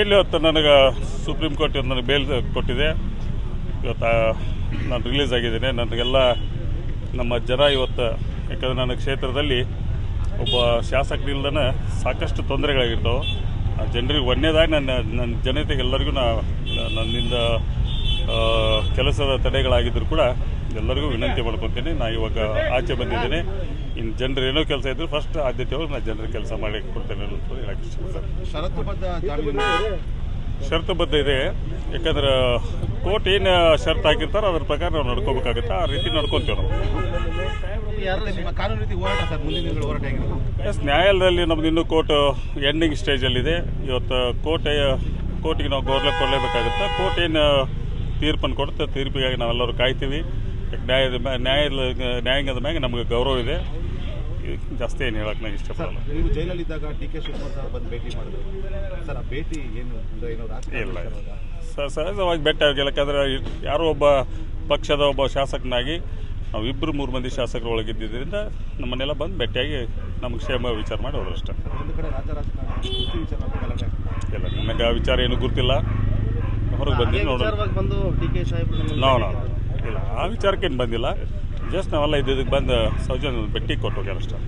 ಎಲ್ಲಿ ಇವತ್ತು ನನಗೆ ಸುಪ್ರೀಂ ಕೋರ್ಟ್ ನನಗೆ ಬೇಲ್ ಕೊಟ್ಟಿದೆ. ಇವತ್ತು ನಾನು ರಿಲೀಸ್ ಆಗಿದ್ದೇನೆ. ನನಗೆಲ್ಲ ನಮ್ಮ ಜನ ಇವತ್ತು, ಯಾಕಂದರೆ ನನ್ನ ಕ್ಷೇತ್ರದಲ್ಲಿ ಒಬ್ಬ ಶಾಸಕರಿಲ್ದನೆ ಸಾಕಷ್ಟು ತೊಂದರೆಗಳಾಗಿರ್ತವೆ. ಆ ಜನರಿಗೆ ಒಂದೇದಾಗಿ ನನ್ನ ಜನತೆಗೆಲ್ಲರಿಗೂ ನನ್ನಿಂದ ಕೆಲಸದ ತಡೆಗಳಾಗಿದ್ದರೂ ಕೂಡ ಎಲ್ಲರಿಗೂ ವಿನಂತಿ ಮಾಡ್ಕೊತೀನಿ. ನಾನು ಇವಾಗ ಆಚೆ ಬಂದಿದ್ದೇನೆ. ಇನ್ನು ಜನರು ಏನೋ ಕೆಲಸ ಇದ್ದರೂ ಫಸ್ಟ್ ಆದ್ಯತೆಯವರು ನಾನು ಜನರಿಗೆ ಕೆಲಸ ಮಾಡಿ ಕೊಡ್ತೇನೆ ಅಂತ ಹೇಳಕ್ಕೆ ಇಷ್ಟಪಡ್ತಾರೆ. ಷರತ್ತುಬದ್ಧ ಇದೆ. ಯಾಕಂದ್ರೆ ಕೋರ್ಟ್ ಏನು ಷರತ್ತು ಹಾಕಿರ್ತಾರೋ ಅದ್ರ ಪ್ರಕಾರ ನಾವು ನಡ್ಕೋಬೇಕಾಗುತ್ತೆ. ಆ ರೀತಿ ನಡ್ಕೊತೀವಿ ನಾವು. ಎಸ್, ನ್ಯಾಯಾಲಯದಲ್ಲಿ ನಮ್ದು ಇನ್ನೂ ಕೋರ್ಟ್ ಎಂಡಿಂಗ್ ಸ್ಟೇಜಲ್ಲಿದೆ. ಇವತ್ತು ಕೋರ್ಟಿಗೆ ನಾವು ಗೌರವ ಕೊಡಲೇಬೇಕಾಗುತ್ತೆ. ಕೋರ್ಟ್ ಏನು ತೀರ್ಪನ್ನು ಕೊಡುತ್ತೆ, ತೀರ್ಪಿಗಾಗಿ ನಾವೆಲ್ಲರೂ ಕಾಯ್ತೀವಿ. ನ್ಯಾಯಾಂಗದ ಮ್ಯಾಗೆ ನಮಗೆ ಗೌರವ ಇದೆ. ಜಾಸ್ತಿ ಏನು ಹೇಳಕ್ಕೆ ನಾನು ಇಷ್ಟಪಡಲ್ಲ. ನೀವು ಜೈಲಲ್ಲಿದ್ದಾಗ ಡಿ.ಕೆ. ಶಿವಕುಮಾರ್ ಬಂದು ಭೇಟಿ ಮಾಡಿದ್ರು ಸರ್, ಆ ಭೇಟಿ ಏನು ಇಲ್ಲ ಸಹಜವಾಗಿ ಭೇಟಿ ಆಗಿಲ್ಲ. ಯಾಕಂದರೆ ಯಾರೋ ಒಬ್ಬ ಪಕ್ಷದ ಒಬ್ಬ ಶಾಸಕನಾಗಿ ನಾವು 2-3 ಮಂದಿ ಶಾಸಕರು ಒಳಗಿದ್ದರಿಂದ ನಮ್ಮನ್ನೆಲ್ಲ ಬಂದು ಭೇಟಿಯಾಗಿ ನಮಗೆ ಕ್ಷೇಮ ವಿಚಾರ ಮಾಡಿ ಹೋದ್ರು ಅಷ್ಟೇ. ಇಲ್ಲ, ನನಗೆ ಆ ವಿಚಾರ ಏನೂ ಗೊತ್ತಿಲ್ಲ. ಹೊರಗೆ ಬಂದಿದ್ದು ನೋಡೋಣ. ಇಲ್ಲ, ಆ ವಿಚಾರಕ್ಕೇನು ಬಂದಿಲ್ಲ. ಜಸ್ಟ್ ನಾವೆಲ್ಲ ಇದ್ದಿದ್ದಕ್ಕೆ ಬಂದು ಸೌಜನ್ಯ ಭೇಟಿ ಕೊಟ್ಟು ಹೋಗ್ಯಾರ ಅಷ್ಟೇ.